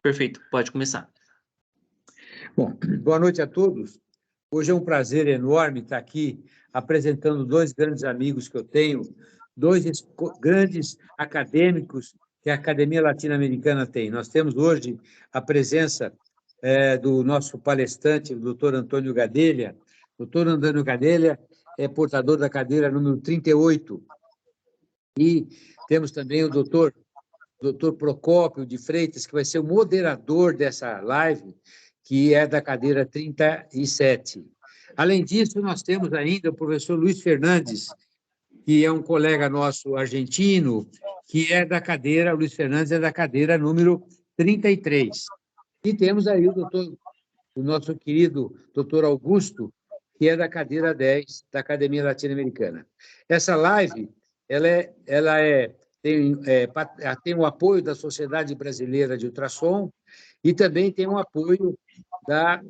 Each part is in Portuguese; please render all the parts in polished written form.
Perfeito, pode começar. Bom, boa noite a todos. Hoje é um prazer enorme estar aqui apresentando dois grandes amigos que eu tenho, dois grandes acadêmicos que a Academia Latino-Americana tem. Nós temos hoje a presença do nosso palestrante, o doutor Antônio Gadelha. O doutor Antônio Gadelha é portador da cadeira número 38. E temos também o doutor Procópio de Freitas, que vai ser o moderador dessa live, que é da cadeira 37. Além disso, nós temos ainda o professor Luiz Fernandes, que é um colega nosso argentino, que é da cadeira, o Luiz Fernandes é da cadeira número 33. E temos aí o nosso querido doutor Augusto, que é da cadeira 10 da Academia Latino-Americana. Essa live tem o apoio da Sociedade Brasileira de Ultrassom e também tem o apoio da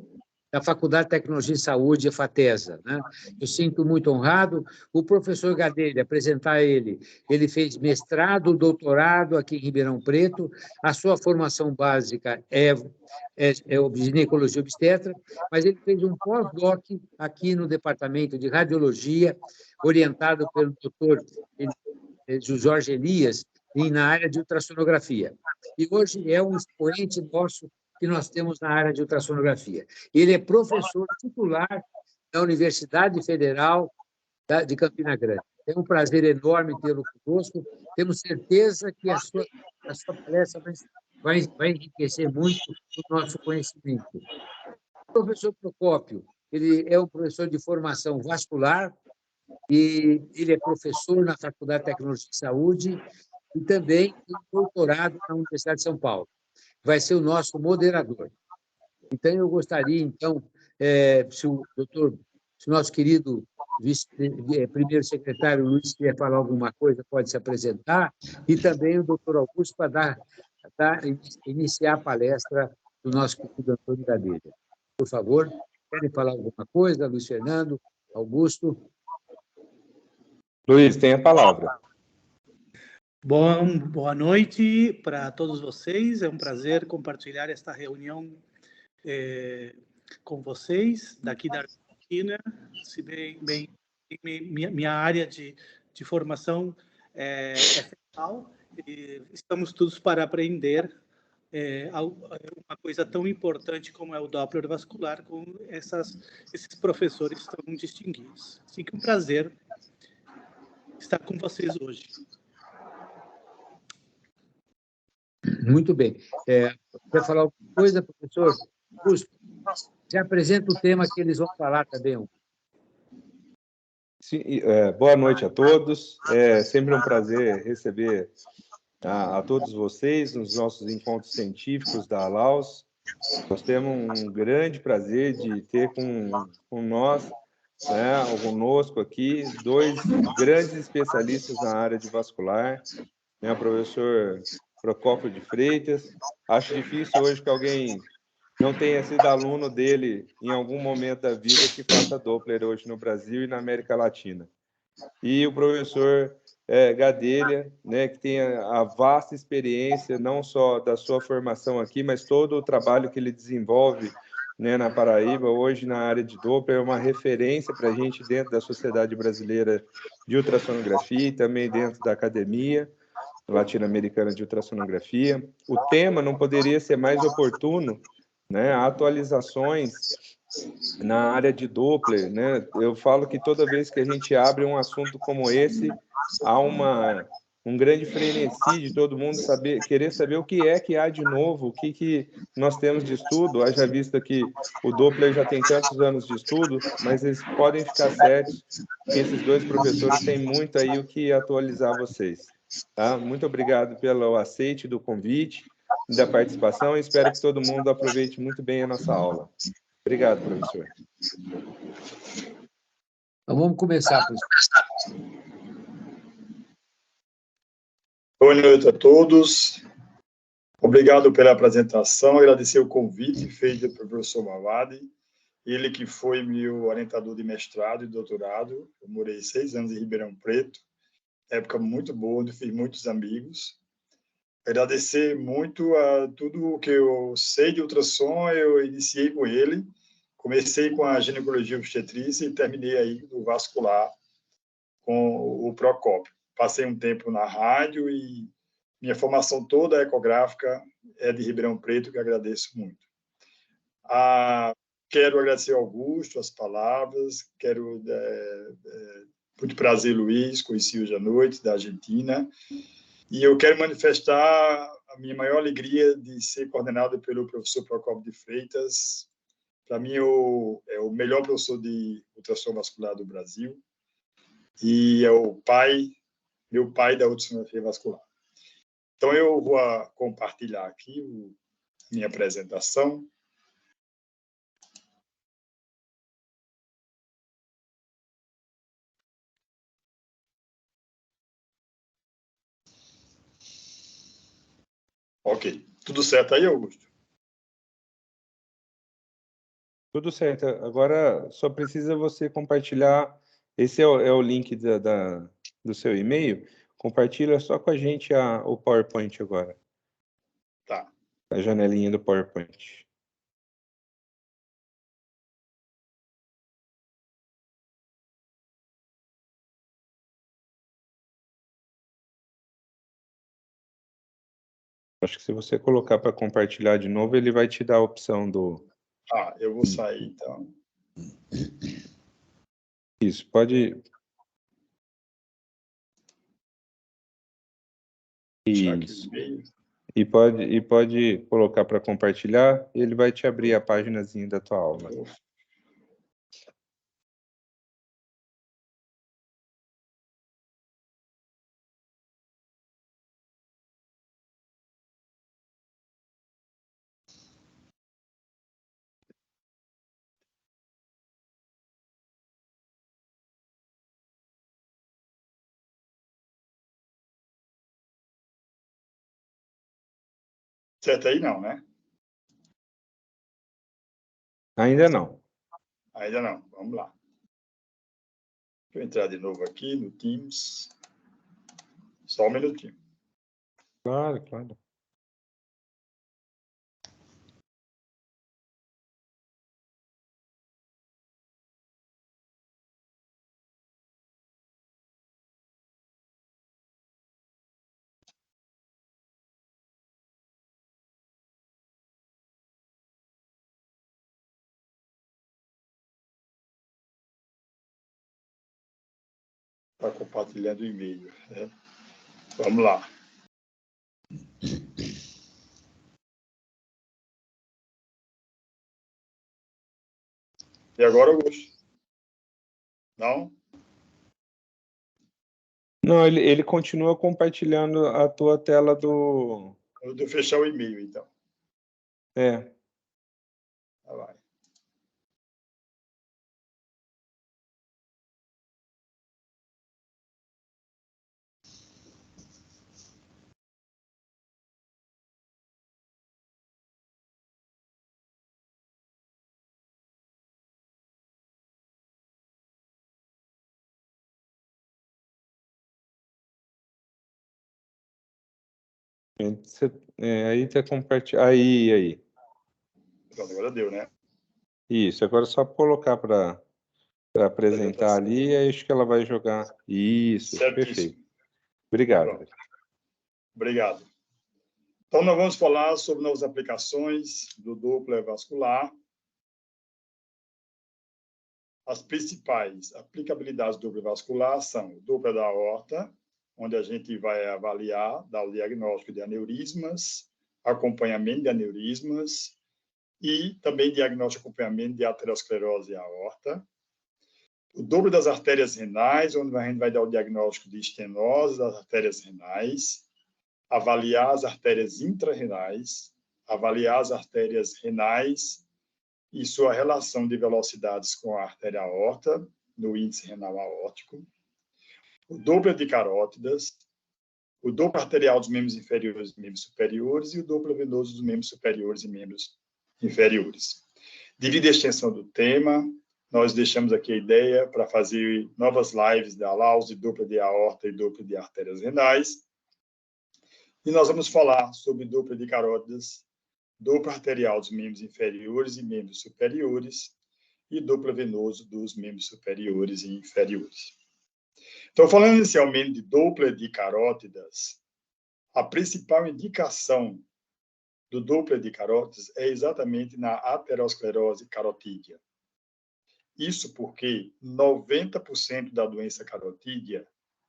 Faculdade de Tecnologia e Saúde, a FATESA. Né? Eu sinto muito honrado. O professor Gadelha, apresentar ele fez mestrado, doutorado aqui em Ribeirão Preto, a sua formação básica é ginecologia obstetra, mas ele fez um pós-doc aqui no Departamento de Radiologia, orientado pelo doutor Jorge Elias, na área de ultrassonografia. E hoje é um expoente nosso que nós temos na área de ultrassonografia. Ele é professor titular da Universidade Federal de Campina Grande. É um prazer enorme tê-lo conosco. Temos certeza que a sua palestra vai enriquecer muito o nosso conhecimento. O professor Procópio, ele é um professor de formação vascular, e ele é professor na Faculdade de Tecnologia e Saúde e também tem doutorado na Universidade de São Paulo. Vai ser o nosso moderador. Então, eu gostaria, se o nosso querido primeiro secretário Luiz quiser falar alguma coisa, pode se apresentar, e também o doutor Augusto para iniciar a palestra do nosso querido Antônio Gadelha. Por favor, querem falar alguma coisa, Luiz Fernando, Augusto? Luiz, tem a palavra. Boa noite para todos vocês. É um prazer compartilhar esta reunião com vocês, daqui da Argentina. Se bem minha área de formação é fetal, e estamos todos para aprender uma coisa tão importante como é o Doppler vascular com esses professores tão distinguidos. Assim que é um prazer estar com vocês hoje. Muito bem. Quer falar alguma coisa, professor? Augusto, já apresenta o tema que eles vão falar também. Sim, boa noite a todos. É sempre um prazer receber a todos vocês nos nossos encontros científicos da ALAUS. Nós temos um grande prazer de ter com nós, conosco aqui, dois grandes especialistas na área de vascular, o professor Procópio de Freitas. Acho difícil hoje que alguém não tenha sido aluno dele em algum momento da vida que faça Doppler hoje no Brasil e na América Latina. E o professor Gadelha, que tem a vasta experiência, não só da sua formação aqui, mas todo o trabalho que ele desenvolve na Paraíba, hoje na área de Doppler, é uma referência para a gente dentro da Sociedade Brasileira de Ultrassonografia e também dentro da Academia Latino-Americana de Ultrassonografia. O tema não poderia ser mais oportuno, atualizações na área de Doppler, Eu falo que toda vez que a gente abre um assunto como esse, há um grande frenesi de todo mundo querer saber o que é que há de novo, o que nós temos de estudo, haja vista que o Doppler já tem tantos anos de estudo, mas eles podem ficar certos que esses dois professores têm muito aí o que atualizar vocês. Tá? Muito obrigado pelo aceite do convite, da participação, e espero que todo mundo aproveite muito bem a nossa aula. Obrigado, professor. Então, vamos começar, professor. Boa noite a todos. Obrigado pela apresentação. Agradecer o convite feito pelo professor Mawad, ele que foi meu orientador de mestrado e doutorado. Eu morei 6 anos em Ribeirão Preto, época muito boa, onde fiz muitos amigos. agradecer muito a tudo o que eu sei de ultrassom, eu iniciei com ele. Comecei com a ginecologia obstetrícia e terminei aí no vascular com o Procópio. Passei um tempo na rádio e minha formação toda ecográfica é de Ribeirão Preto, que agradeço muito. Quero agradecer ao Augusto as palavras, quero muito prazer, Luiz, conheci hoje à noite, da Argentina, e eu quero manifestar a minha maior alegria de ser coordenado pelo professor Procópio de Freitas. Para mim, é o melhor professor de ultrassom vascular do Brasil e é meu pai da ultrassonografia vascular. Então, eu vou compartilhar aqui minha apresentação. Ok. Tudo certo aí, Augusto? Tudo certo. Agora só precisa você compartilhar. Esse é o link do seu e-mail. Compartilha só com a gente o PowerPoint agora. Tá. A janelinha do PowerPoint. Acho que se você colocar para compartilhar de novo, ele vai te dar a opção do... Eu vou sair, então. Isso, pode... Isso. E pode colocar para compartilhar, e ele vai te abrir a páginazinha da tua aula. Certo aí não, né? Ainda não. Ainda não. Vamos lá. Deixa eu entrar de novo aqui no Teams. Só um minutinho. Claro, claro. Está compartilhando o e-mail. Né? Vamos lá. E agora, Augusto? Não? Não, ele continua compartilhando a tua tela do... Eu vou fechar o e-mail, então. É. Tá, vai. Aí tá compartilhando. Aí. Pronto, agora deu, né? Isso, agora é só colocar para apresentar ali, e acho que ela vai jogar. Isso, Certíssimo. perfeito. Obrigado. Pronto. Obrigado. Então, nós vamos falar sobre novas aplicações do Doppler vascular. As principais aplicabilidades do Doppler vascular são o Doppler da aorta, onde a gente vai avaliar, dar o diagnóstico de aneurismas, acompanhamento de aneurismas e também diagnóstico e acompanhamento de aterosclerose aorta. O Doppler das artérias renais, onde a gente vai dar o diagnóstico de estenose das artérias renais, avaliar as artérias intrarrenais, avaliar as artérias renais e sua relação de velocidades com a artéria aorta, no índice renal aórtico, o Doppler de carótidas, o Doppler arterial dos membros inferiores e membros superiores e o Doppler venoso dos membros superiores e membros inferiores. Devido à extensão do tema, nós deixamos aqui a ideia para fazer novas lives da LAUS de Doppler de aorta e Doppler de artérias renais. E nós vamos falar sobre dupla de carótidas, dupla arterial dos membros inferiores e membros superiores e dupla venoso dos membros superiores e inferiores. Então, falando inicialmente de dupla de carótidas, a principal indicação do dupla de carótidas é exatamente na aterosclerose carotídea. Isso porque 90% da doença carotídea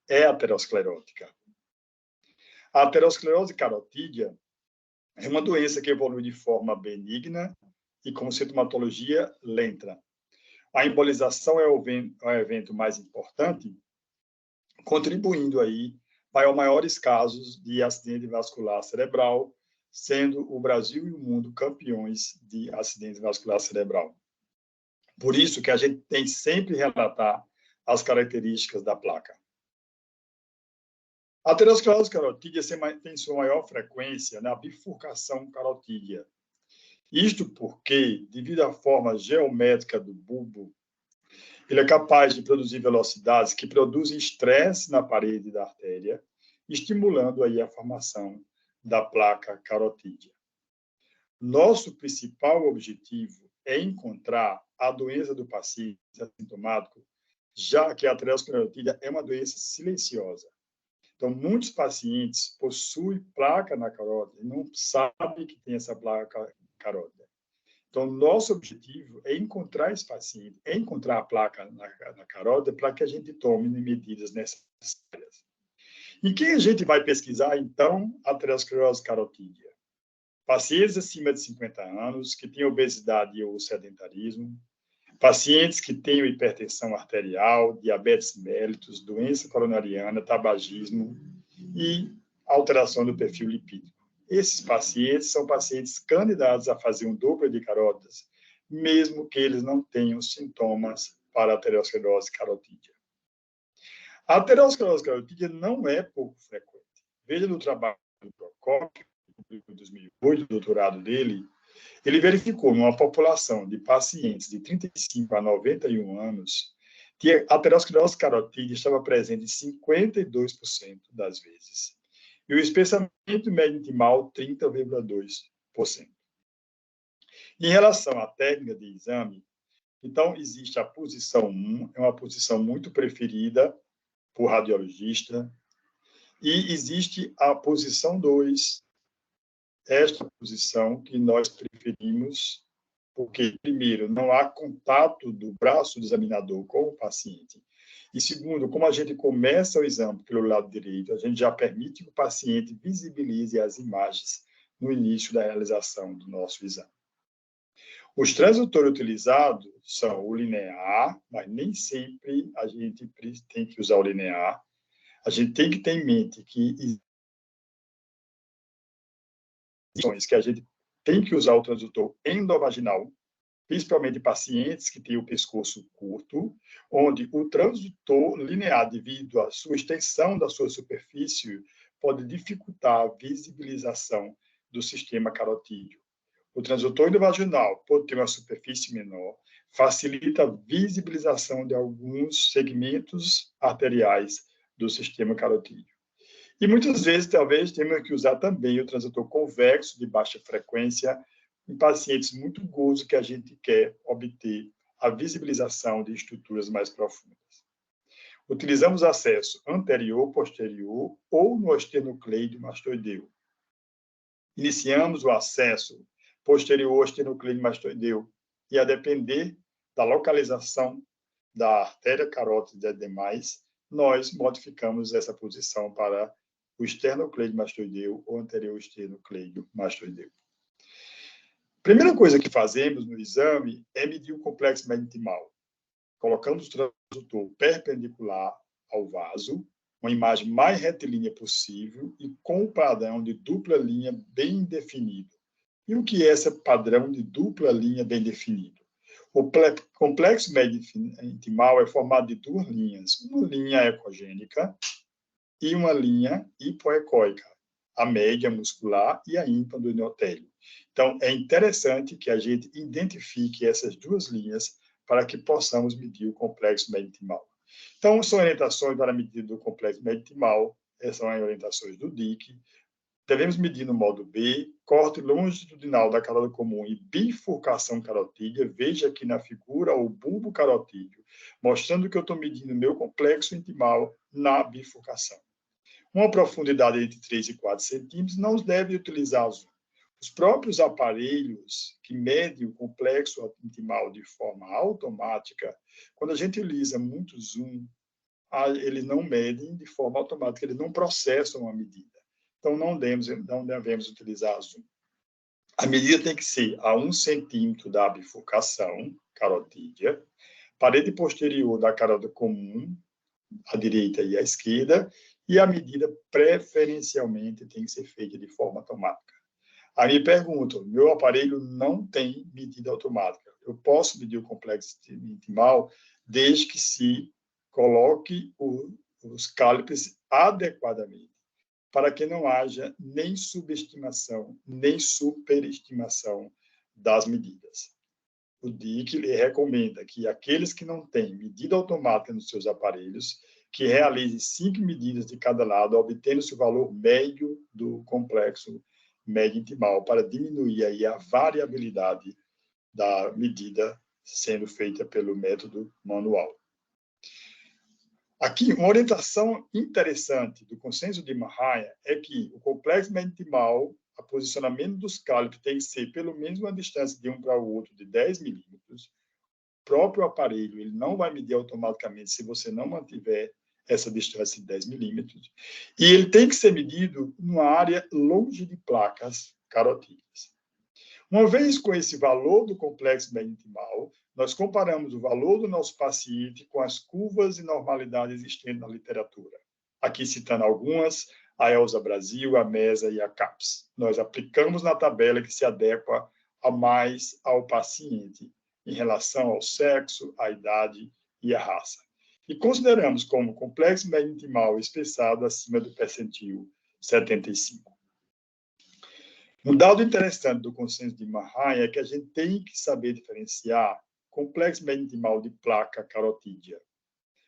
é aterosclerótica. A aterosclerose carotídea é uma doença que evolui de forma benigna e com sintomatologia lenta. A embolização é o evento mais importante, contribuindo aí para os maiores casos de acidente vascular cerebral, sendo o Brasil e o mundo campeões de acidente vascular cerebral. Por isso que a gente tem sempre que relatar as características da placa. A aterosclerose carotídea tem sua maior frequência na bifurcação carotídea. Isto porque, devido à forma geométrica do bulbo, ele é capaz de produzir velocidades que produzem estresse na parede da artéria, estimulando aí a formação da placa carotídea. Nosso principal objetivo é encontrar a doença do paciente assintomático, já que a aterosclerose carotídea é uma doença silenciosa. Então, muitos pacientes possuem placa na carótida e não sabem que tem essa placa carótida. Então, nosso objetivo é encontrar esse paciente, é encontrar a placa na carótida para que a gente tome medidas necessárias. E quem a gente vai pesquisar, então, a aterosclerose carotídea? Pacientes acima de 50 anos, que têm obesidade ou sedentarismo, pacientes que têm hipertensão arterial, diabetes mellitus, doença coronariana, tabagismo e alteração do perfil lipídico. Esses pacientes são pacientes candidatos a fazer um dupla de carótidas, mesmo que eles não tenham sintomas para a aterosclerose carotídea. A aterosclerose carotídea não é pouco frequente. Veja no trabalho do Procópio, em 2008, o doutorado dele, ele verificou numa população de pacientes de 35 a 91 anos que a aterosclerose carotídea estava presente em 52% das vezes. E o espessamento médio intimal, 30,2%. Em relação à técnica de exame, então, existe a posição 1, é uma posição muito preferida por radiologista, e existe a posição 2, esta posição que nós preferimos, porque, primeiro, não há contato do braço do examinador com o paciente, e segundo, como a gente começa o exame pelo lado direito, a gente já permite que o paciente visibilize as imagens no início da realização do nosso exame. Os transdutores utilizados são o linear, mas nem sempre a gente tem que usar o linear. A gente tem que ter em mente que a gente tem que usar o transdutor endovaginal, principalmente pacientes que têm o pescoço curto, onde o transdutor linear, devido à sua extensão da sua superfície, pode dificultar a visibilização do sistema carotídeo. O transdutor endovaginal, por ter uma superfície menor, facilita a visibilização de alguns segmentos arteriais do sistema carotídeo. E muitas vezes, talvez, temos que usar também o transdutor convexo de baixa frequência em pacientes muito gordos que a gente quer obter a visibilização de estruturas mais profundas. Utilizamos acesso anterior, posterior ou no esternocleido mastoideu. Iniciamos o acesso posterior ao esternocleido mastoideu e, a depender da localização da artéria carótida e demais, nós modificamos essa posição para o esternocleido mastoideu ou anterior esternocleido mastoideu. Primeira coisa que fazemos no exame é medir o complexo médio intimal. Colocamos o transdutor perpendicular ao vaso, uma imagem mais retilínea possível e com o padrão de dupla linha bem definido. E o que é esse padrão de dupla linha bem definido? O complexo médio intimal é formado de duas linhas, uma linha ecogênica e uma linha hipoecóica, a média muscular e a ímpar do endotélio. Então, é interessante que a gente identifique essas duas linhas para que possamos medir o complexo médio intimal. Então, são orientações para a medida do complexo médio intimal, essas são as orientações do DIC. Devemos medir no modo B, corte longitudinal da carótida comum e bifurcação carotídea. Veja aqui na figura o bulbo carotídeo, mostrando que eu estou medindo meu complexo intimal na bifurcação. Uma profundidade entre 3 e 4 centímetros, não deve utilizar zoom. Os próprios aparelhos que medem o complexo intimal de forma automática, quando a gente utiliza muito zoom, eles não medem de forma automática, eles não processam a medida. Então, não devemos utilizar zoom. A medida tem que ser a 1 centímetro da bifurcação carotídea, parede posterior da carótida comum, à direita e à esquerda, e a medida preferencialmente tem que ser feita de forma automática. Aí me perguntam, meu aparelho não tem medida automática. Eu posso medir o complexo intimal desde que se coloque os cálipes adequadamente, para que não haja nem subestimação, nem superestimação das medidas. O DIC recomenda que aqueles que não têm medida automática nos seus aparelhos, que realizem 5 medidas de cada lado, obtendo-se o valor médio do complexo médio intimal, para diminuir aí a variabilidade da medida sendo feita pelo método manual. Aqui, uma orientação interessante do consenso de Mahaia é que o complexo médio intimal, o posicionamento dos cálipes tem que ser pelo menos uma distância de um para o outro de 10 milímetros. O próprio aparelho ele não vai medir automaticamente se você não mantiver essa distância de 10 milímetros. E ele tem que ser medido numa área longe de placas carotídeas. Uma vez com esse valor do complexo médio intimal, nós comparamos o valor do nosso paciente com as curvas de normalidade existentes na literatura. Aqui citando algumas, a ELSA Brasil, a MESA e a CAPS. Nós aplicamos na tabela que se adequa mais ao paciente em relação ao sexo, à idade e à raça. E consideramos como complexo médio intimal espessado acima do percentil 75. Um dado interessante do consenso de Mahaia é que a gente tem que saber diferenciar complexo médio intimal de placa carotídea.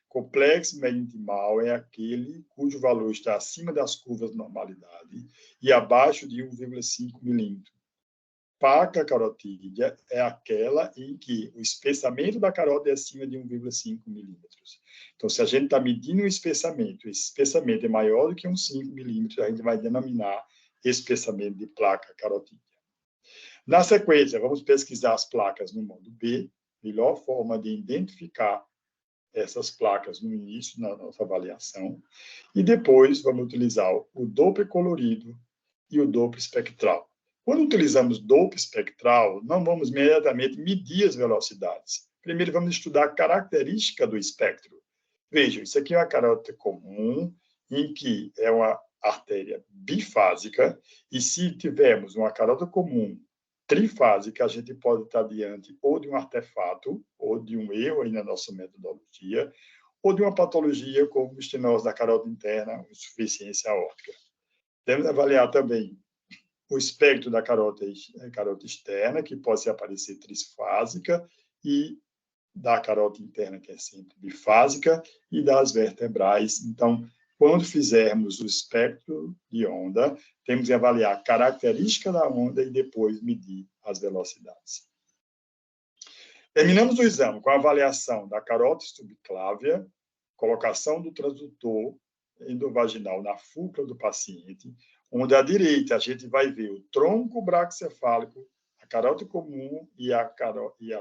Complexo médio intimal é aquele cujo valor está acima das curvas de normalidade e abaixo de 1,5 milímetro. Placa carotídea é aquela em que o espessamento da carótida é acima de 1,5 milímetros. Então, se a gente está medindo um espessamento, esse espessamento é maior do que 5 milímetros, a gente vai denominar espessamento de placa carotídea. Na sequência, vamos pesquisar as placas no modo B, melhor forma de identificar essas placas no início da nossa avaliação, e depois vamos utilizar o Doppler colorido e o Doppler espectral. Quando utilizamos Doppler espectral, não vamos imediatamente medir as velocidades. Primeiro, vamos estudar a característica do espectro. Vejam, isso aqui é uma carótida comum, em que é uma artéria bifásica, e se tivermos uma carótida comum trifásica, a gente pode estar diante ou de um artefato, ou de um erro aí na nossa metodologia, ou de uma patologia como estenose da carótida interna, insuficiência aórtica. Devemos avaliar também o espectro da carótida externa, que pode aparecer trisfásica, e da carótida interna, que é sempre bifásica, e das vertebrais. Então, quando fizermos o espectro de onda, temos que avaliar a característica da onda e depois medir as velocidades. Terminamos o exame com a avaliação da carótida subclávia, colocação do transdutor endovaginal na fúcula do paciente, onde à direita a gente vai ver o tronco braquicefálico, a carótida comum e a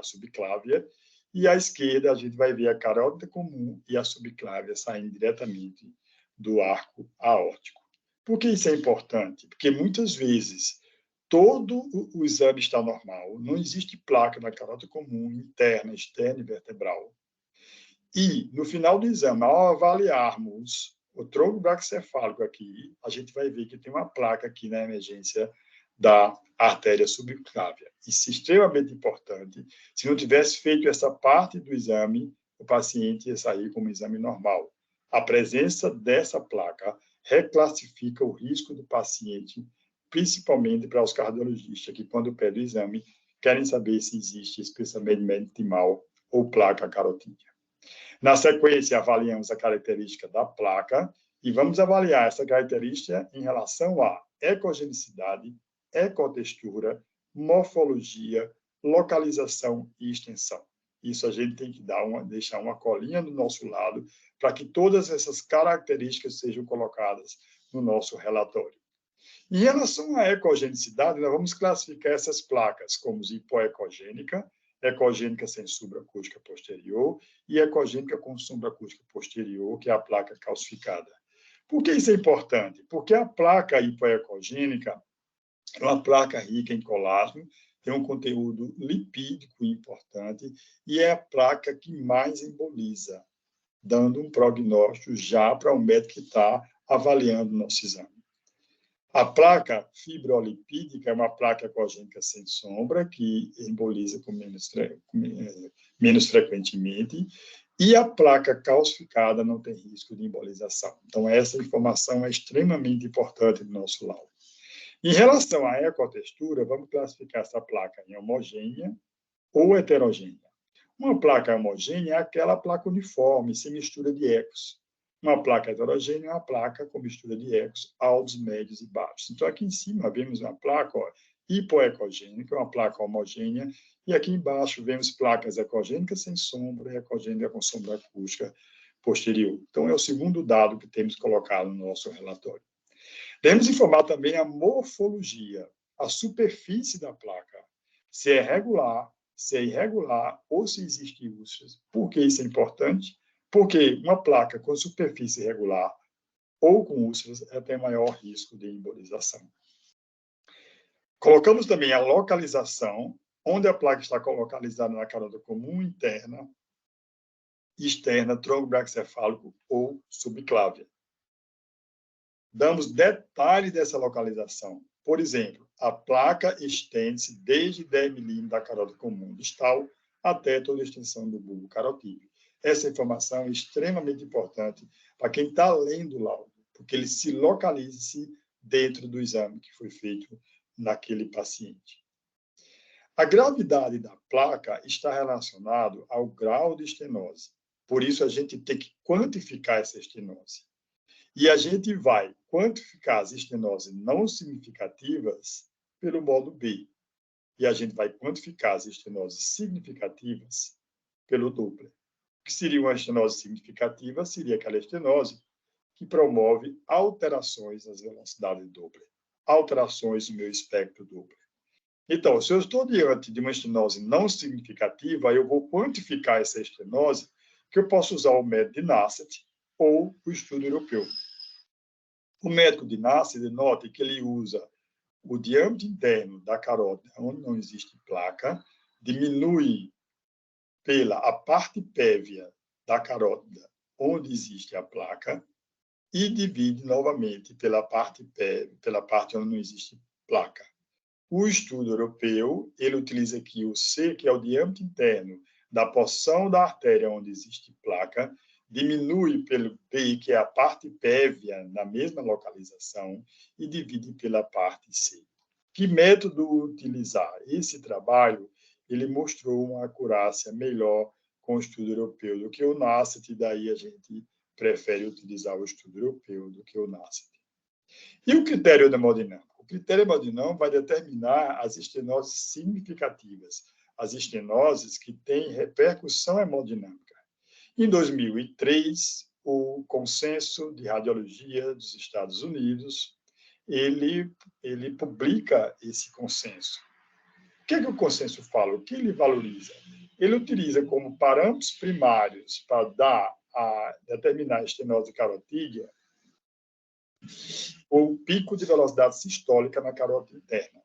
subclávia, e à esquerda a gente vai ver a carótida comum e a subclávia saindo diretamente do arco aórtico. Por que isso é importante? Porque muitas vezes todo o exame está normal, não existe placa na carótida comum, interna, externa e vertebral. E, no final do exame, ao avaliarmos o tronco braquicefálico aqui, a gente vai ver que tem uma placa aqui na emergência da artéria subclávia. Isso é extremamente importante. Se não tivesse feito essa parte do exame, o paciente ia sair com um exame normal. A presença dessa placa reclassifica o risco do paciente, principalmente para os cardiologistas, que quando pedem o exame, querem saber se existe espessamento médio intimal ou placa carotídea. Na sequência, avaliamos a característica da placa E vamos avaliar essa característica em relação à ecogenicidade, ecotextura, morfologia, localização e extensão. Isso a gente tem que deixar uma colinha do nosso lado para que todas essas características sejam colocadas no nosso relatório. Em relação à ecogenicidade, nós vamos classificar essas placas como hipoecogênica, ecogênica sem sombra acústica posterior e ecogênica com sombra acústica posterior, que é a placa calcificada. Por que isso é importante? Porque a placa hipoecogênica é uma placa rica em colágeno, tem um conteúdo lipídico importante e é a placa que mais emboliza, dando um prognóstico já para o médico que está avaliando o nosso exame. A placa fibrolipídica é uma placa ecogênica sem sombra, que emboliza menos frequentemente, e a placa calcificada não tem risco de embolização. Então, essa informação é extremamente importante no nosso laudo. Em relação à ecotextura, vamos classificar essa placa em homogênea ou heterogênea. Uma placa homogênea é aquela placa uniforme, sem mistura de ecos. Uma placa heterogênea é uma placa com mistura de ecos altos, médios e baixos. Então, aqui em cima, vemos uma placa hipoecogênica, uma placa homogênea, e aqui embaixo vemos placas ecogênicas sem sombra e ecogênica com sombra acústica posterior. Então, é o segundo dado que temos colocado no nosso relatório. Devemos informar também a morfologia, a superfície da placa, se é regular, se é irregular ou se existe úlceras. Por que isso é importante? Porque uma placa com superfície irregular ou com úlceras tem maior risco de embolização. Colocamos também a localização, onde a placa está localizada na carota comum interna, externa, tronco braquicefálico ou subclávia. Damos detalhes dessa localização. Por exemplo, a placa estende-se desde 10 milímetros da carota comum distal até toda a extensão do bulbo carotídeo. Essa informação é extremamente importante para quem está lendo o laudo, porque ele se localiza dentro do exame que foi feito naquele paciente. A gravidade da placa está relacionada ao grau de estenose. Por isso, a gente tem que quantificar essa estenose. E a gente vai quantificar as estenoses não significativas pelo modo B. E a gente vai quantificar as estenoses significativas pelo Doppler. O que seria uma estenose significativa? Seria aquela estenose que promove alterações nas velocidades Doppler, alterações no meu espectro Doppler. Então, se eu estou diante de uma estenose não significativa, eu vou quantificar essa estenose, que eu posso usar o método de Nassett ou o estudo europeu. O método de Nassett, note que ele usa o diâmetro interno da carótida, onde não existe placa, diminui a parte pévia da carótida, onde existe a placa, e divide novamente pela parte pévia, pela parte onde não existe placa. O estudo europeu, ele utiliza aqui o C, que é o diâmetro interno da porção da artéria onde existe placa, diminui pelo B, que é a parte pévia, na mesma localização, e divide pela parte C. Que método utilizar? Esse trabalho, ele mostrou uma acurácia melhor com o estudo europeu do que o Nassett, e daí a gente prefere utilizar o estudo europeu do que o Nassett. E o critério hemodinâmico? O critério hemodinâmico vai determinar as estenoses significativas, as estenoses que têm repercussão hemodinâmica. Em 2003, o Consenso de Radiologia dos Estados Unidos, ele publica esse consenso. O que o consenso fala? O que ele valoriza? Ele utiliza como parâmetros primários para determinar a estenose carotídea o pico de velocidade sistólica na carótida interna.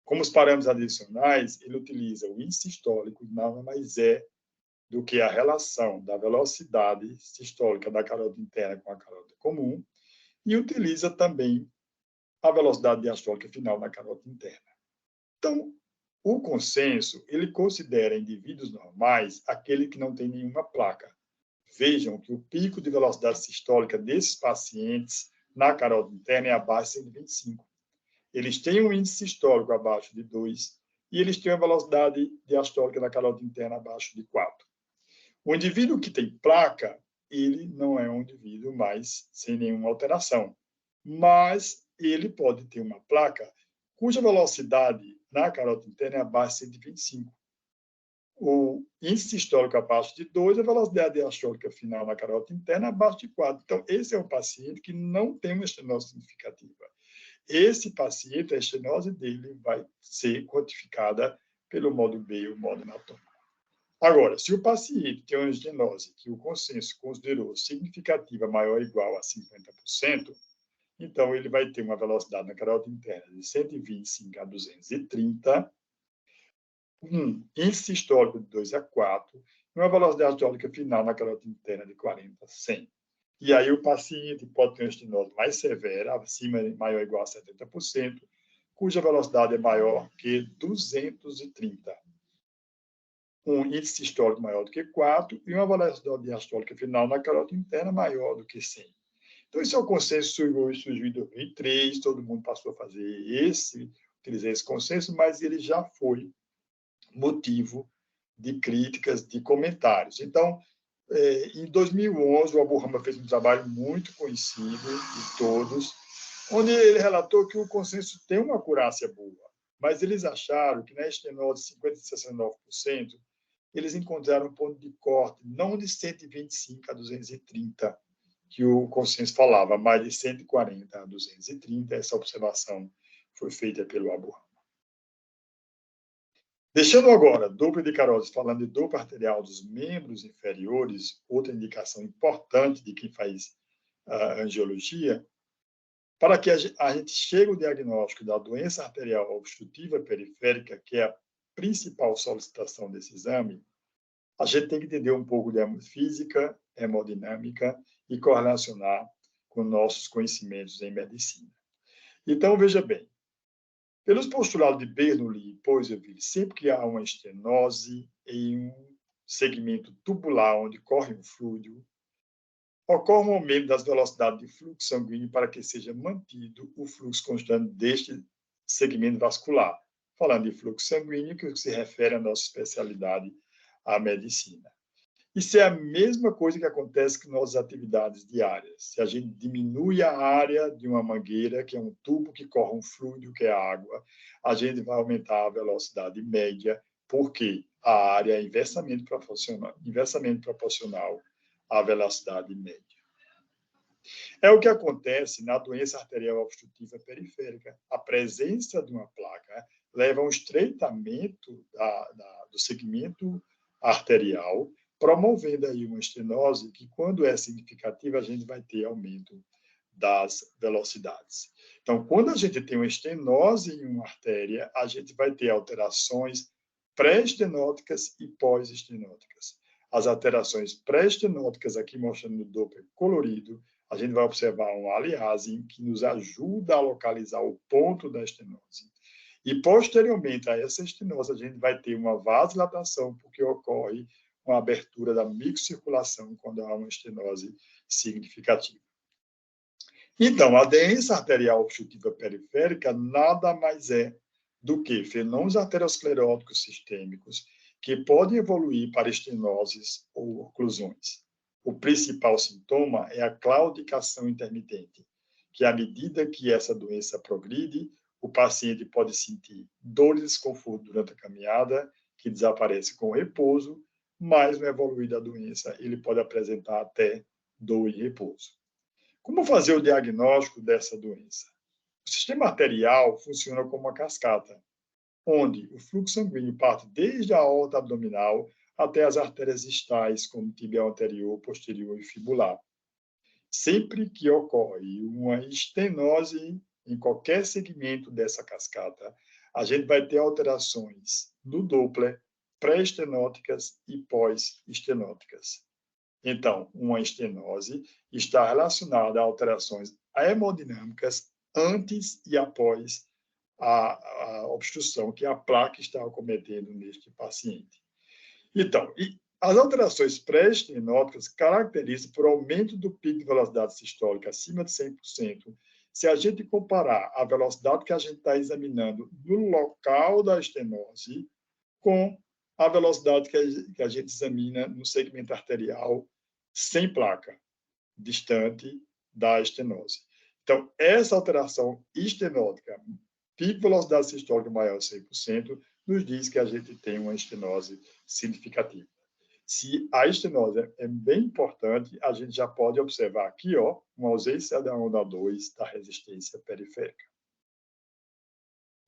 Como os parâmetros adicionais, ele utiliza o índice sistólico, nada mais é do que a relação da velocidade sistólica da carótida interna com a carótida comum, e utiliza também a velocidade diastólica final na carótida interna. Então, o consenso, ele considera indivíduos normais aquele que não tem nenhuma placa. Vejam que o pico de velocidade sistólica desses pacientes na carótida interna é abaixo de 125. Eles têm um índice sistólico abaixo de 2 e eles têm uma velocidade diastólica na carótida interna abaixo de 4. O indivíduo que tem placa, ele não é um indivíduo mais sem nenhuma alteração. Mas ele pode ter uma placa cuja velocidade na carótida interna é abaixo de 125. O índice sistólico abaixo de 2, a velocidade diastólica final na carótida interna abaixo de 4. Então, esse é um paciente que não tem uma estenose significativa. Esse paciente, a estenose dele vai ser quantificada pelo modo B, o modo anatômico. Agora, se o paciente tem uma estenose que o consenso considerou significativa maior ou igual a 50%, então ele vai ter uma velocidade na carótida interna de 125 a 230, índice sistólico de 2 a 4, e uma velocidade diastólica final na carótida interna de 40 a 100. E aí o paciente pode ter uma estenose mais severa, acima maior ou igual a 70%, cuja velocidade é maior que 230. Um índice sistólico maior do que 4 e uma velocidade diastólica final na carótida interna maior do que 100. Então, esse é o consenso que surgiu em 2003, todo mundo passou a fazer utilizar esse consenso, mas ele já foi motivo de críticas, de comentários. Então, em 2011, o Abu Hamma fez um trabalho muito conhecido de todos, onde ele relatou que o consenso tem uma acurácia boa, mas eles acharam que na estenose de 50% a 69%, eles encontraram um ponto de corte não de 125 a 230, que o consenso falava, mas de 140 a 230. Essa observação foi feita pelo Abu Hamma. Deixando agora Doppler de Carotis, falando de Doppler arterial dos membros inferiores, outra indicação importante de quem faz angiologia, para que a gente chegue ao diagnóstico da doença arterial obstrutiva periférica, que é a principal solicitação desse exame, a gente tem que entender um pouco de física, hemodinâmica e correlacionar com nossos conhecimentos em medicina. Então, veja bem, pelos postulados de Bernoulli e Poiseuille, sempre que há uma estenose em um segmento tubular onde corre um fluido, ocorre um aumento das velocidades de fluxo sanguíneo para que seja mantido o fluxo constante deste segmento vascular. Falando de fluxo sanguíneo, que se refere à nossa especialidade, a medicina. Isso é a mesma coisa que acontece com nossas atividades diárias. Se a gente diminui a área de uma mangueira, que é um tubo que corre um fluido, que é a água, a gente vai aumentar a velocidade média, porque a área é inversamente proporcional à velocidade média. É o que acontece na doença arterial obstrutiva periférica. A presença de uma placa leva a um estreitamento do segmento arterial, promovendo aí uma estenose que, quando é significativa, a gente vai ter aumento das velocidades. Então, quando a gente tem uma estenose em uma artéria, a gente vai ter alterações pré-estenóticas e pós-estenóticas. As alterações pré-estenóticas, aqui mostrando no Doppler colorido, a gente vai observar um aliasing que nos ajuda a localizar o ponto da estenose. E, posteriormente a essa estenose, a gente vai ter uma vasodilatação, porque ocorre uma abertura da microcirculação quando há uma estenose significativa. Então, a doença arterial obstrutiva periférica nada mais é do que fenômenos arterioscleróticos sistêmicos que podem evoluir para estenoses ou oclusões. O principal sintoma é a claudicação intermitente, que à medida que essa doença progride, o paciente pode sentir dor e desconforto durante a caminhada, que desaparece com o repouso, mas no evoluir da doença ele pode apresentar até dor em repouso. Como fazer o diagnóstico dessa doença? O sistema arterial funciona como uma cascata, onde o fluxo sanguíneo parte desde a aorta abdominal até as artérias distais, como tibial anterior, posterior e fibular. Sempre que ocorre uma estenose em qualquer segmento dessa cascata, a gente vai ter alterações no Doppler, pré-estenóticas e pós-estenóticas. Então, uma estenose está relacionada a alterações hemodinâmicas antes e após a obstrução que a placa está acometendo neste paciente. Então, as alterações pré-estenóticas caracterizam por aumento do pico de velocidade sistólica acima de 100%, se a gente comparar a velocidade que a gente está examinando no local da estenose com a velocidade que a gente examina no segmento arterial sem placa, distante da estenose. Então, essa alteração estenótica, pico de velocidade sistólica maior de 100%, nos diz que a gente tem uma estenose significativa. Se a estenose é bem importante, a gente já pode observar aqui, uma ausência da onda 2 da resistência periférica.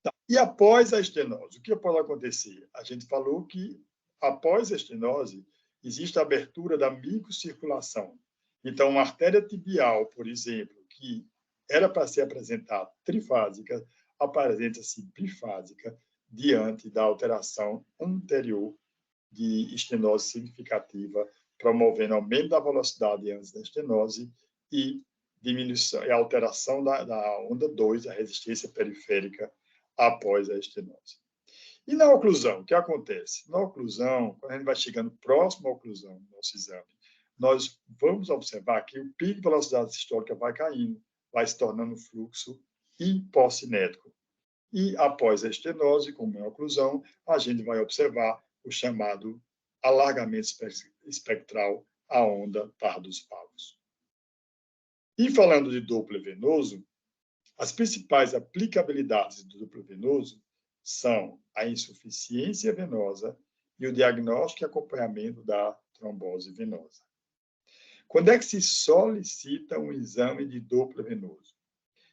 Tá. E após a estenose, o que pode acontecer? A gente falou que após a estenose, existe a abertura da microcirculação. Então, uma artéria tibial, por exemplo, que era para ser apresentada trifásica, apresenta-se bifásica diante da alteração anterior de estenose significativa, promovendo aumento da velocidade antes da estenose e diminuição e alteração da onda 2, a resistência periférica, após a estenose. E na oclusão, o que acontece? Na oclusão, quando a gente vai chegando próximo à oclusão do nosso exame, nós vamos observar que o pico de velocidade sistólica vai caindo, vai se tornando fluxo hipossinético. E após a estenose, como é a oclusão, a gente vai observar o chamado alargamento espectral, a onda Tardus-Pavus. E falando de Doppler venoso, as principais aplicabilidades do Doppler venoso são a insuficiência venosa e o diagnóstico e acompanhamento da trombose venosa. Quando é que se solicita um exame de Doppler venoso?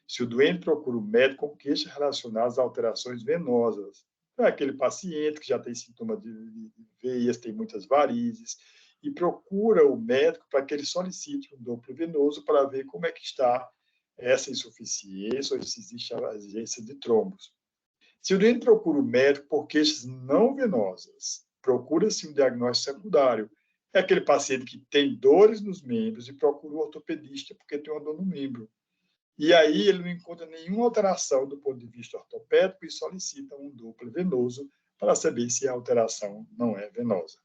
Se o doente procura o médico com queixas relacionadas a alterações venosas, é aquele paciente que já tem sintoma de veias, tem muitas varizes, e procura o médico para que ele solicite um Doppler venoso para ver como é que está essa insuficiência ou se existe a agência de trombos. Se o doente procura o médico por queixas não venosas, procura-se um diagnóstico secundário. É aquele paciente que tem dores nos membros e procura o ortopedista porque tem uma dor no membro. E aí ele não encontra nenhuma alteração do ponto de vista ortopédico e solicita um Doppler venoso para saber se a alteração não é venosa.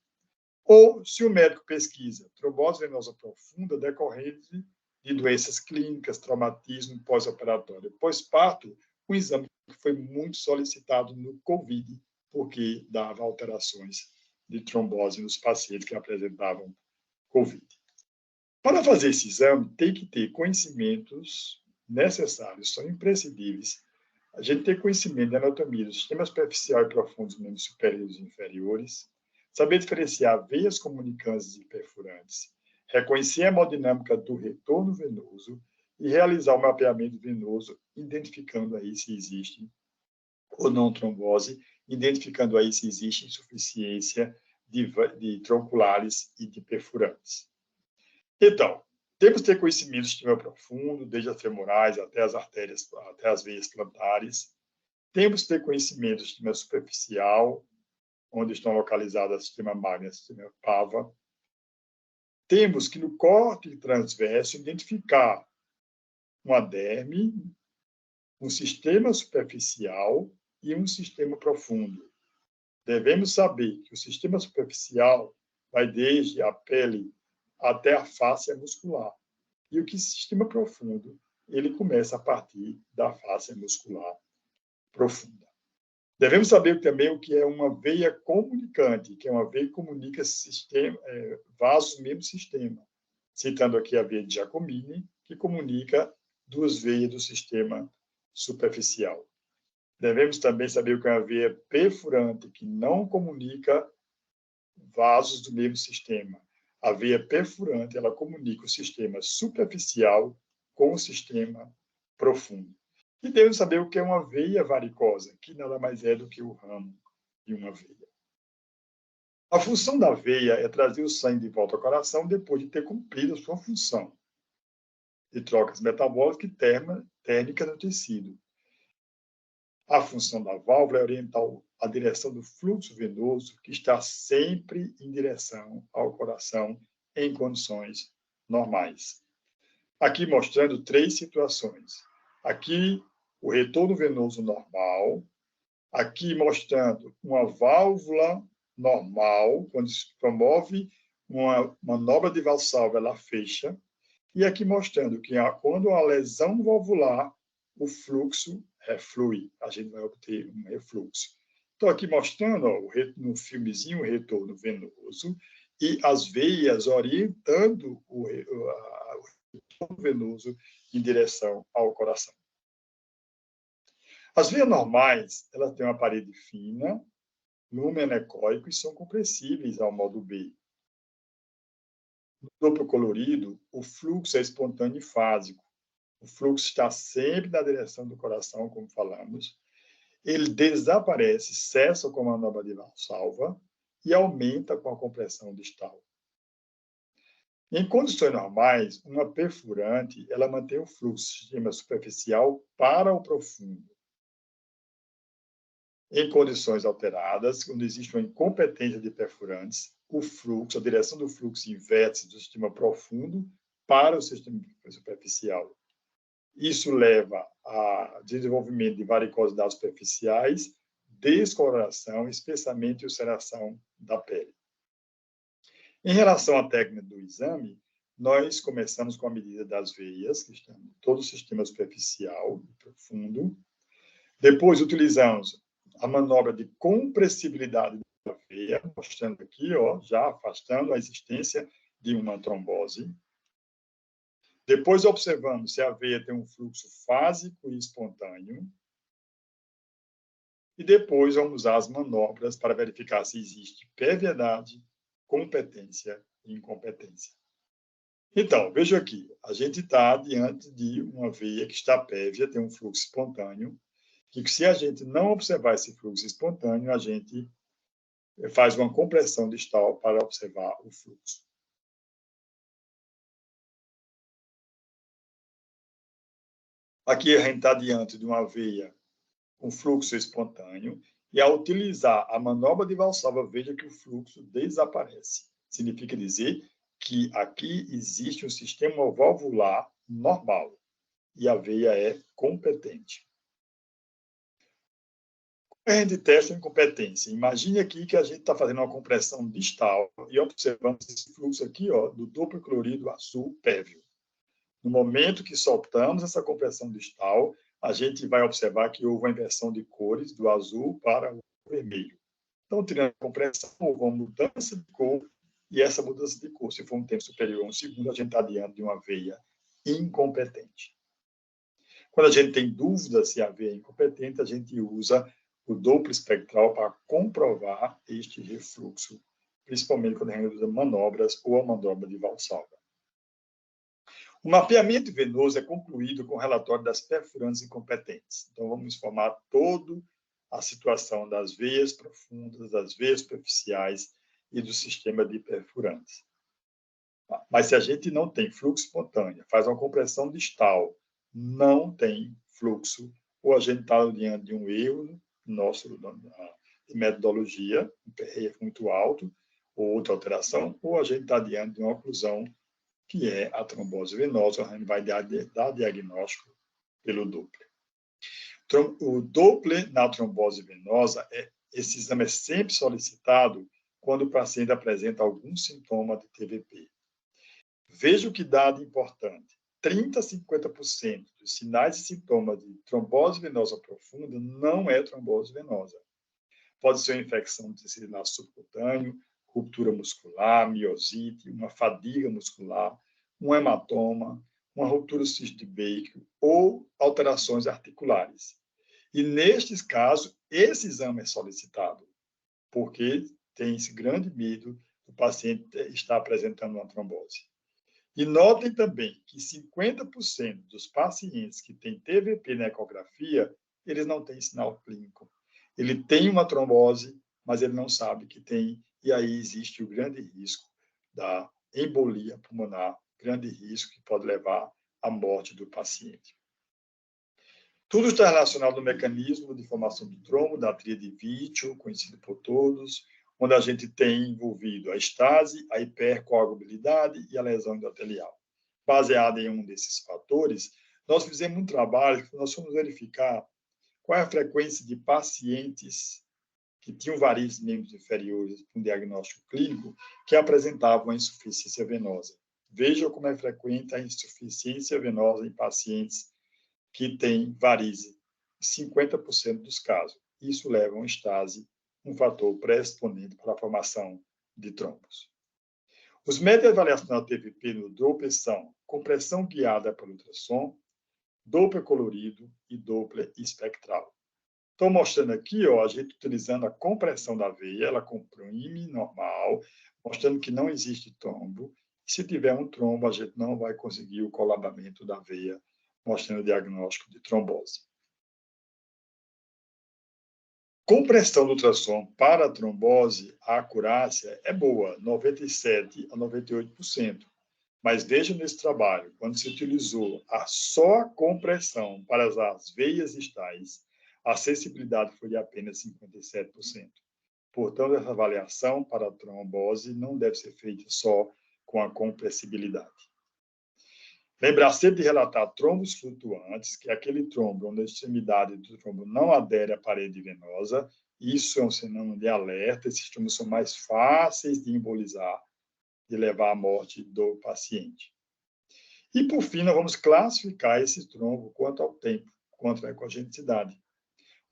Ou se o médico pesquisa trombose venosa profunda decorrente de doenças clínicas, traumatismo pós-operatório, pós-parto, um exame que foi muito solicitado no COVID, porque dava alterações de trombose nos pacientes que apresentavam COVID. Para fazer esse exame, tem que ter conhecimentos necessários, são imprescindíveis. A gente tem conhecimento da anatomia do sistema superficial e profundo dos membros superiores e inferiores, saber diferenciar veias comunicantes e perfurantes, reconhecer a hemodinâmica do retorno venoso e realizar o mapeamento venoso, identificando aí se existe ou não trombose, identificando aí se existe insuficiência de tronculares e de perfurantes. Então, temos que ter conhecimento do sistema profundo, desde as femorais até as artérias, até as veias plantares. Temos que ter conhecimento do sistema superficial, onde estão localizadas o sistema magno e o sistema pava. Temos que, no corte transverso, identificar uma derme, um sistema superficial e um sistema profundo. Devemos saber que o sistema superficial vai desde a pele até a face muscular. E o que sistema profundo, ele começa a partir da face muscular profunda. Devemos saber também o que é uma veia comunicante, que é uma veia que comunica vasos do mesmo sistema. Citando aqui a veia de Giacomini, que comunica duas veias do sistema superficial. Devemos também saber o que é uma veia perfurante, que não comunica vasos do mesmo sistema. A veia perfurante, ela comunica o sistema superficial com o sistema profundo. E devemos saber o que é uma veia varicosa, que nada mais é do que o ramo de uma veia. A função da veia é trazer o sangue de volta ao coração depois de ter cumprido a sua função de trocas metabólicas e térmica no tecido. A função da válvula é orientar a direção do fluxo venoso, que está sempre em direção ao coração em condições normais. Aqui mostrando 3 situações. Aqui, o retorno venoso normal. Aqui mostrando uma válvula normal, quando se promove uma manobra de Valsalva, ela fecha. E aqui mostrando que quando há lesão valvular, o fluxo reflui. A gente vai obter um refluxo. Estou aqui mostrando no filmezinho o retorno venoso e as veias orientando o retorno venoso em direção ao coração. As veias normais, elas têm uma parede fina, lumen anecoico e são compressíveis ao modo B. No duplo colorido, o fluxo é espontâneo e fásico. O fluxo está sempre na direção do coração, como falamos. Ele desaparece, cessa com a manobra de Valsalva e aumenta com a compressão distal. Em condições normais, uma perfurante ela mantém o fluxo do sistema superficial para o profundo. Em condições alteradas, quando existe uma incompetência de perfurantes, o fluxo, a direção do fluxo inverte do sistema profundo para o sistema superficial. Isso leva a desenvolvimento de varicosidades superficiais, descoloração, espessamento e ulceração da pele. Em relação à técnica do exame, nós começamos com a medida das veias, que estão em todo o sistema superficial e profundo. Depois utilizamos a manobra de compressibilidade da veia, mostrando aqui, já afastando a existência de uma trombose. Depois observamos se a veia tem um fluxo fásico e espontâneo. E depois vamos usar as manobras para verificar se existe perviedade, competência e incompetência. Então, veja aqui, a gente está diante de uma veia que está pérvia, tem um fluxo espontâneo, e que se a gente não observar esse fluxo espontâneo, a gente faz uma compressão distal para observar o fluxo. Aqui a gente está diante de uma veia com fluxo espontâneo, e ao utilizar a manobra de Valsalva, veja que o fluxo desaparece. Significa dizer que aqui existe um sistema valvular normal, e a veia é competente. A gente testa a incompetência. Imagine aqui que a gente está fazendo uma compressão distal e observamos esse fluxo aqui, do duplo clorido azul pérvio. No momento que soltamos essa compressão distal, a gente vai observar que houve uma inversão de cores do azul para o vermelho. Então, tirando a compressão, houve uma mudança de cor, e essa mudança de cor, se for um tempo superior a 1 segundo, a gente está diante de uma veia incompetente. Quando a gente tem dúvida se a veia é incompetente, a gente usa o Doppler espectral para comprovar este refluxo, principalmente quando a gente usa manobras ou a manobra de Valsalva. O mapeamento venoso é concluído com o relatório das perfurantes incompetentes. Então, vamos informar toda a situação das veias profundas, das veias superficiais e do sistema de perfurantes. Mas se a gente não tem fluxo espontâneo, faz uma compressão distal, não tem fluxo, ou a gente está diante de um erro nosso de metodologia, um PRF muito alto, ou outra alteração, ou a gente está diante de uma oclusão, que é a trombose venosa, a gente vai dar diagnóstico pelo Doppler. O Doppler na trombose venosa, esse exame é sempre solicitado quando o paciente apresenta algum sintoma de TVP. Veja o que dado importante. 30% a 50% dos sinais e sintomas de trombose venosa profunda não é trombose venosa. Pode ser uma infecção de tecido subcutâneo, ruptura muscular, miosite, uma fadiga muscular, um hematoma, uma ruptura cisto de Baker ou alterações articulares. E, nestes casos, esse exame é solicitado, porque tem esse grande medo do paciente estar apresentando uma trombose. E notem também que 50% dos pacientes que têm TVP na ecografia, eles não têm sinal clínico. Ele tem uma trombose, mas ele não sabe que tem, e aí existe o grande risco da embolia pulmonar, grande risco que pode levar à morte do paciente. Tudo está relacionado ao mecanismo de formação do trombo, da tríade Vitio, conhecido por todos, onde a gente tem envolvido a estase, a hipercoagulabilidade e a lesão endotelial. Baseado em um desses fatores, nós fizemos um trabalho que nós fomos verificar qual é a frequência de pacientes que tinham varizes membros inferiores com diagnóstico clínico que apresentavam insuficiência venosa. Vejam como é frequente a insuficiência venosa em pacientes que têm varize, 50% dos casos. Isso leva a uma estase, um fator pré-exponente para a formação de trombos. Os métodos de avaliação da TPP no Doppler são compressão guiada por ultrassom, Doppler colorido e Doppler espectral. Estou mostrando aqui, ó, a gente utilizando a compressão da veia, ela comprime normal, mostrando que não existe trombo. Se tiver um trombo, a gente não vai conseguir o colabamento da veia, mostrando o diagnóstico de trombose. Compressão do ultrassom para a trombose, a acurácia é boa, 97% a 98%. Mas veja nesse trabalho, quando se utilizou só a compressão para as veias distais, a sensibilidade foi de apenas 57%. Portanto, essa avaliação para a trombose não deve ser feita só com a compressibilidade. Lembrar sempre de relatar trombos flutuantes, que é aquele trombo onde a extremidade do trombo não adere à parede venosa. Isso é um sinônimo de alerta. Esses trombos são mais fáceis de embolizar, de levar à morte do paciente. E, por fim, nós vamos classificar esse trombo quanto ao tempo, quanto à ecogenicidade.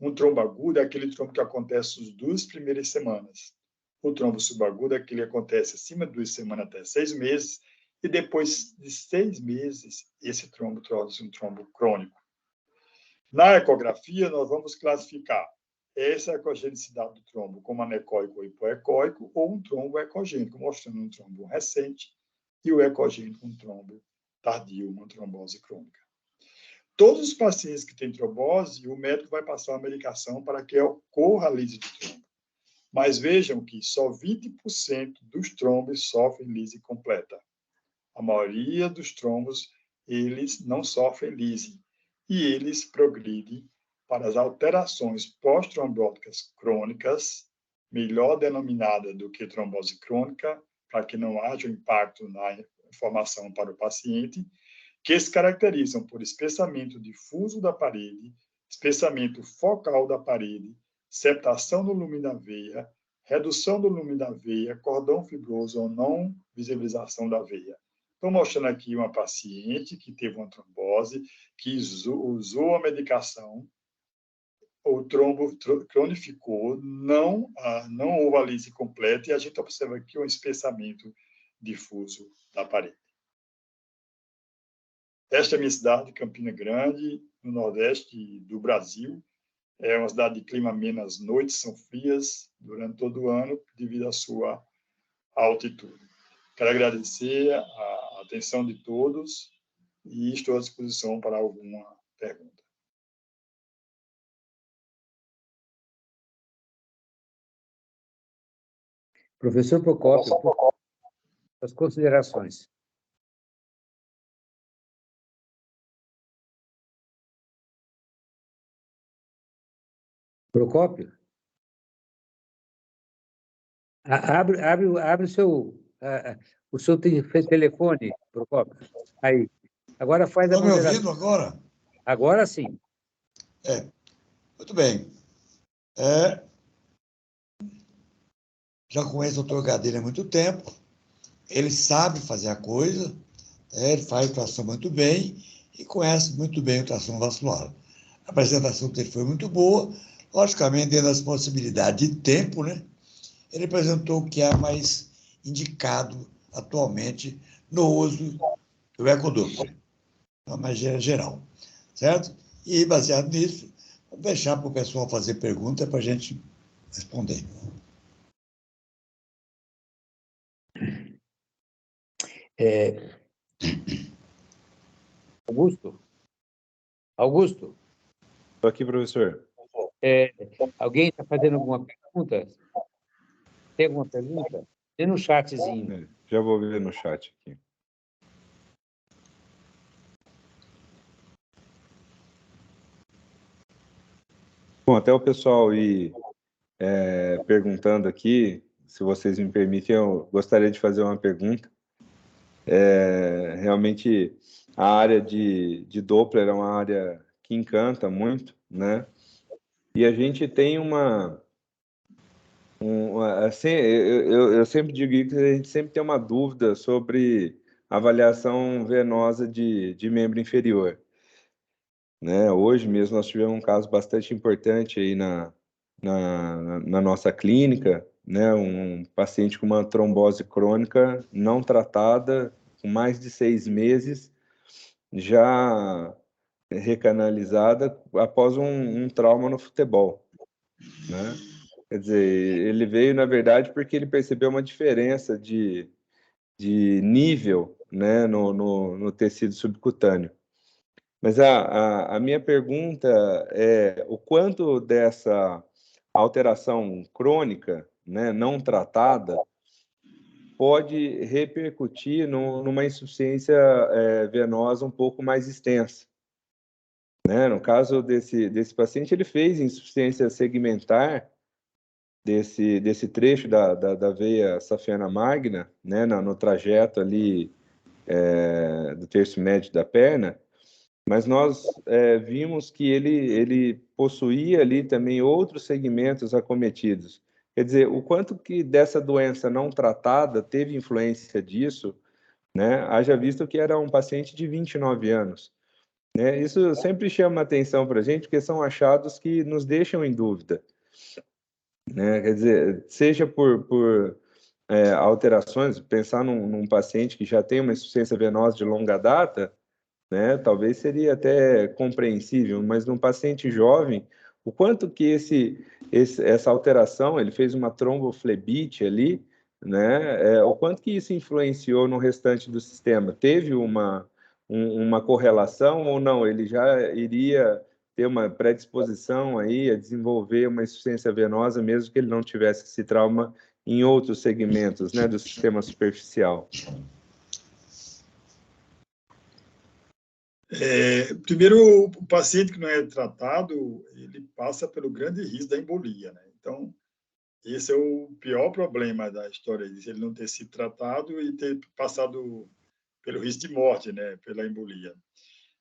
Um trombo agudo é aquele trombo que acontece nas 2 primeiras semanas. O trombo subagudo é aquele que acontece acima de 2 semanas até 6 meses, e depois de 6 meses, esse trombo torna-se um trombo crônico. Na ecografia, nós vamos classificar essa ecogenicidade do trombo como anecoico ou hipoecóico, ou um trombo ecogênico, mostrando um trombo recente, e o ecogênico, um trombo tardio, uma trombose crônica. Todos os pacientes que têm trombose, o médico vai passar uma medicação para que ocorra a lise do trombo. Mas vejam que só 20% dos trombos sofrem lise completa. A maioria dos trombos, eles não sofrem lise. E eles progridem para as alterações pós-trombóticas crônicas, melhor denominada do que trombose crônica, para que não haja impacto na informação para o paciente, que se caracterizam por espessamento difuso da parede, espessamento focal da parede, septação do lume da veia, redução do lume da veia, cordão fibroso ou não visibilização da veia. Estou mostrando aqui uma paciente que teve uma trombose, que usou a medicação, o trombo cronificou, não houve a lise completa, e a gente observa aqui um espessamento difuso da parede. Esta é a minha cidade, Campina Grande, no nordeste do Brasil. É uma cidade de clima ameno, as noites são frias durante todo o ano, devido à sua altitude. Quero agradecer a atenção de todos e estou à disposição para alguma pergunta. Professor Procópio, as considerações. Procópio? Abre o seu telefone, Procópio. Aí. Agora faz a moderação. Estão me ouvindo agora? Agora sim. Muito bem. Já conheço o Dr. Gadelha há muito tempo. Ele sabe fazer a coisa, ele faz ultrassom muito bem e conhece muito bem o ultrassom vascular. A apresentação dele foi muito boa, logicamente, dentro das possibilidades de tempo, né? Ele apresentou o que é mais indicado atualmente no uso do ecodoppler, de uma maneira geral, certo? E, baseado nisso, vou deixar para o pessoal fazer pergunta para a gente responder. Augusto? Estou aqui, professor. Alguém está fazendo alguma pergunta? Tem alguma pergunta? Tem no chatzinho. Já vou ver no chat aqui. Bom, até o pessoal ir perguntando aqui, se vocês me permitem, eu gostaria de fazer uma pergunta. Realmente, a área de Doppler é uma área que encanta muito, né? E a gente tem assim, eu sempre digo que a gente sempre tem uma dúvida sobre avaliação venosa de membro inferior, né? Hoje mesmo nós tivemos um caso bastante importante aí na nossa clínica, né, um paciente com uma trombose crônica não tratada, com mais de 6 meses, já recanalizada após um trauma no futebol, né? Quer dizer, ele veio, na verdade, porque ele percebeu uma diferença de nível, né, no tecido subcutâneo. Mas a minha pergunta é o quanto dessa alteração crônica, né, não tratada, pode repercutir numa insuficiência venosa um pouco mais extensa, né? No caso desse paciente, ele fez insuficiência segmentar desse trecho da veia safena magna, né, no trajeto ali do terço médio da perna, mas nós vimos que ele possuía ali também outros segmentos acometidos. Quer dizer, o quanto que dessa doença não tratada teve influência disso, né? Haja visto que era um paciente de 29 anos. Né? Isso sempre chama atenção para a gente, porque são achados que nos deixam em dúvida. Né? Quer dizer, seja por alterações, pensar num paciente que já tem uma insuficiência venosa de longa data, né? Talvez seria até compreensível, mas num paciente jovem, o quanto que essa alteração, ele fez uma tromboflebite ali, né? O quanto que isso influenciou no restante do sistema? Teve uma correlação ou não? Ele já iria ter uma predisposição aí a desenvolver uma insuficiência venosa, mesmo que ele não tivesse esse trauma em outros segmentos, né, do sistema superficial? Primeiro, o paciente que não é tratado, ele passa pelo grande risco da embolia, né? Então, esse é o pior problema da história, de ele não ter sido tratado e ter passado pelo risco de morte, né, pela embolia.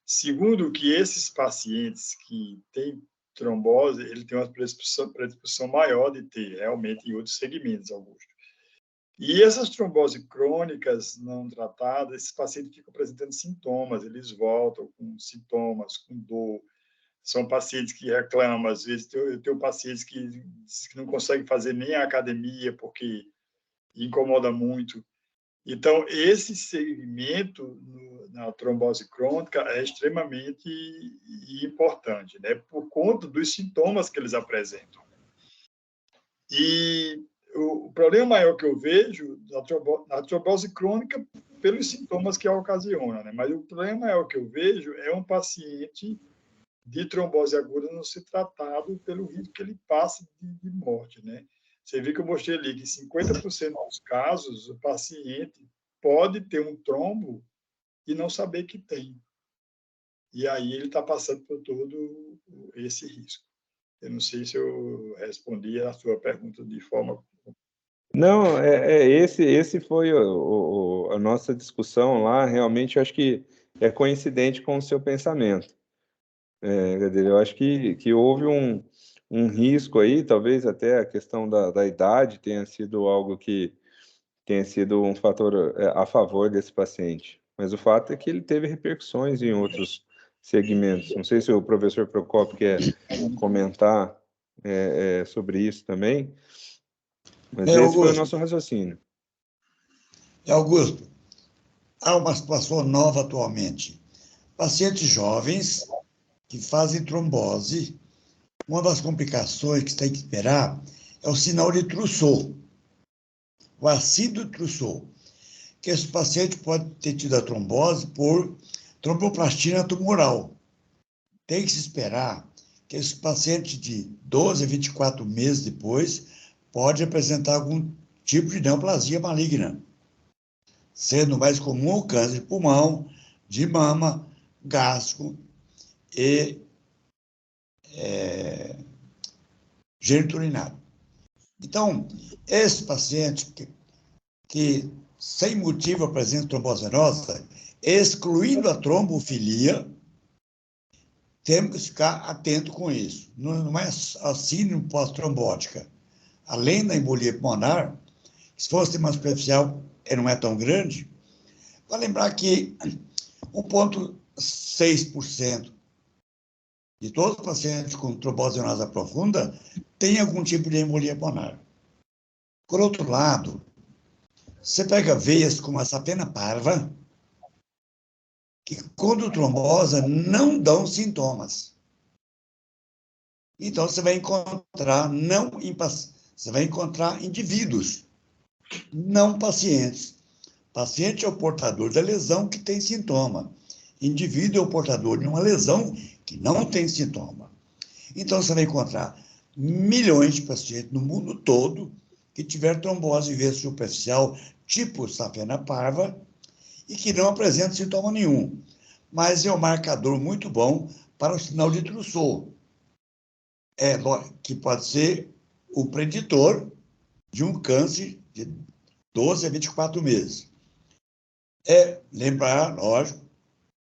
Segundo, que esses pacientes que têm trombose, ele tem uma predisposição maior de ter, realmente, em outros segmentos, Augusto. E essas tromboses crônicas não tratadas, esses pacientes ficam apresentando sintomas, eles voltam com sintomas, com dor. São pacientes que reclamam, às vezes, eu tenho pacientes que não conseguem fazer nem a academia porque incomoda muito. Então, esse segmento na trombose crônica é extremamente importante, né? Por conta dos sintomas que eles apresentam. E o problema maior que eu vejo na trombose crônica, pelos sintomas que a ocasiona, né? Mas o problema maior que eu vejo é um paciente de trombose aguda não ser tratado pelo risco que ele passa de morte, né? Você viu que eu mostrei ali que 50% dos casos o paciente pode ter um trombo e não saber que tem. E aí ele está passando por todo esse risco. Eu não sei se eu respondi a sua pergunta de forma... Não, esse foi a nossa discussão lá. Realmente, eu acho que é coincidente com o seu pensamento. Eu acho que houve um risco aí, talvez até a questão da idade tenha sido algo que tenha sido um fator a favor desse paciente. Mas o fato é que ele teve repercussões em outros segmentos. Não sei se o professor Procopio quer comentar sobre isso também, mas esse Augusto, foi o nosso raciocínio. Augusto, há uma situação nova atualmente. Pacientes jovens que fazem trombose, uma das complicações que tem que esperar é o sinal de Trousseau, o ácido Trousseau, que esse paciente pode ter tido a trombose por tromboplastina tumoral. Tem que se esperar que esse paciente de 12 a 24 meses depois pode apresentar algum tipo de neoplasia maligna, sendo mais comum o câncer de pulmão, de mama, gástrico e geniturinário. Então, esse paciente que sem motivo apresenta trombose venosa, excluindo a trombofilia, temos que ficar atento com isso. Não é a síndrome pós-trombótica. Além da embolia pulmonar, se fosse uma superficial, não é tão grande, vai lembrar que 1,6% de todos os pacientes com trombose venosa profunda tem algum tipo de embolia pulmonar. Por outro lado, você pega veias como a sapena parva, que, quando trombosa, não dão sintomas. Então, você vai encontrar você vai encontrar indivíduos, não pacientes. Paciente é o portador da lesão que tem sintoma. Indivíduo é o portador de uma lesão que não tem sintoma. Então, você vai encontrar milhões de pacientes no mundo todo que tiveram trombose de veia superficial, tipo sapena parva, e que não apresentam sintoma nenhum. Mas é um marcador muito bom para o sinal de Trousseau, que pode ser o preditor de um câncer de 12 a 24 meses. Lembrar, lógico,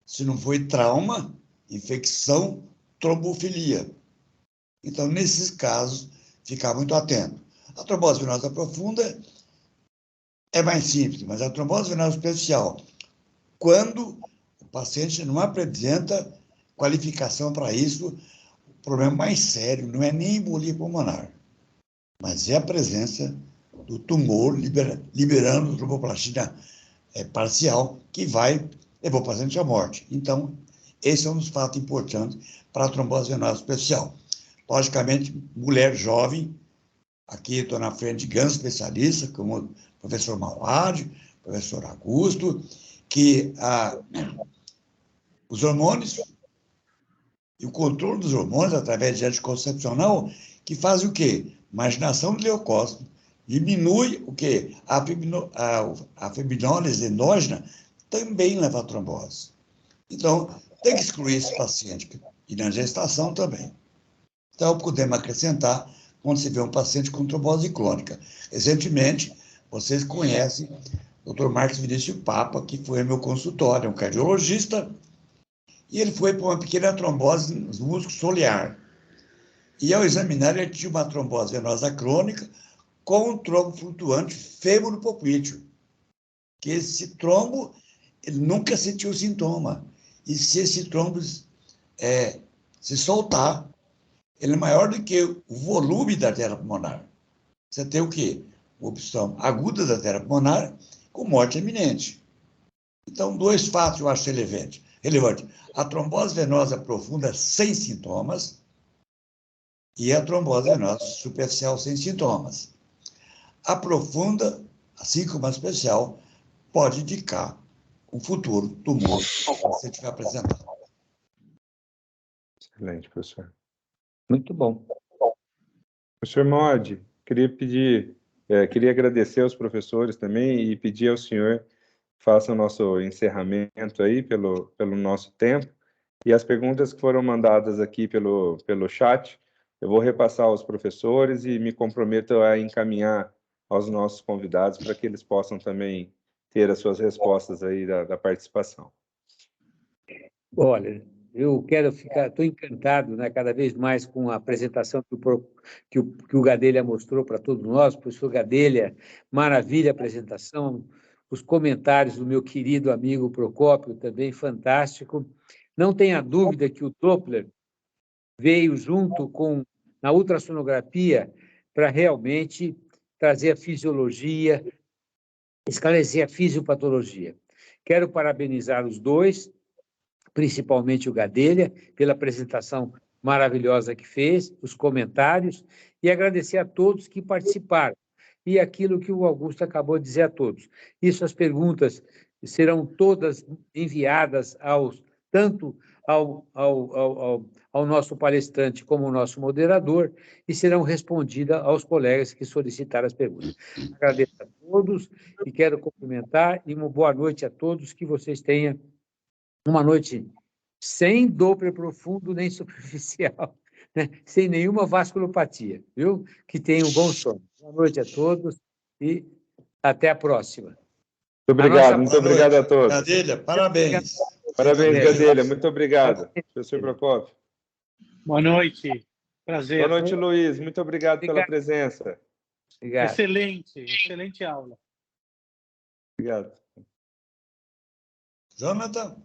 se não foi trauma, infecção, trombofilia. Então, nesses casos, ficar muito atento. A trombose venosa profunda é mais simples, mas a trombose venosa superficial, quando o paciente não apresenta qualificação para isso, o problema mais sério não é nem embolia pulmonar, mas é a presença do tumor liberando tromboplastina parcial, que vai levar o paciente à morte. Então, esse é um dos fatos importantes para a trombose venosa superficial. Logicamente, mulher jovem, aqui estou na frente de grandes especialistas, como o professor Mauad, professor Augusto, que os hormônios e o controle dos hormônios através de anticoncepcional, que fazem o quê? Marginação do leucócito, diminui o quê? A fibrinólise endógena também leva a trombose. Então, tem que excluir esse paciente, e na gestação também. Então, podemos acrescentar quando se vê um paciente com trombose crônica. Recentemente, vocês conhecem o Dr. Marcos Vinícius Papa, que foi meu consultório, é um cardiologista, e ele foi para uma pequena trombose nos músculos solear. E, ao examinar, ele tinha uma trombose venosa crônica com um trombo flutuante fêmuro-poplíteo, que esse trombo, ele nunca sentiu sintoma. E se esse trombo se soltar, ele é maior do que o volume da artéria pulmonar. Você tem o quê? Uma obstrução aguda da artéria pulmonar com morte iminente. Então, dois fatos eu acho relevante. A trombose venosa profunda sem sintomas e a trombose venosa superficial sem sintomas. A profunda, assim como a superficial, pode indicar um futuro tumor que o paciente vai apresentar. Excelente, professor. Muito bom. Professor Mauad, queria agradecer aos professores também e pedir ao senhor faça o nosso encerramento aí pelo nosso tempo. E as perguntas que foram mandadas aqui pelo chat, eu vou repassar aos professores e me comprometo a encaminhar aos nossos convidados para que eles possam também ter as suas respostas aí da participação. Olha, eu estou encantado, né, cada vez mais com a apresentação que o Gadelha mostrou para todos nós. Professor Gadelha, maravilha a apresentação, os comentários do meu querido amigo Procópio, também fantástico. Não tenha dúvida que o Doppler veio junto na ultrassonografia para realmente trazer a fisiologia, esclarecer a fisiopatologia. Quero parabenizar os dois, principalmente o Gadelha, pela apresentação maravilhosa que fez, os comentários, e agradecer a todos que participaram. E aquilo que o Augusto acabou de dizer a todos. As perguntas serão todas enviadas tanto ao nosso palestrante como ao nosso moderador, e serão respondidas aos colegas que solicitaram as perguntas. Agradeço a todos e quero cumprimentar, e uma boa noite a todos, que vocês tenham uma noite sem Doppler profundo nem superficial, né? Sem nenhuma vasculopatia, viu? Que tenham um bom sono. Boa noite a todos e até a próxima. Muito obrigado a todos. Gadelha, parabéns. Parabéns, Gadelha, muito obrigado. Professor Procópio. Boa noite, prazer. Boa noite, Luiz, muito obrigado pela presença. Obrigado. Excelente aula. Obrigado. Jonathan?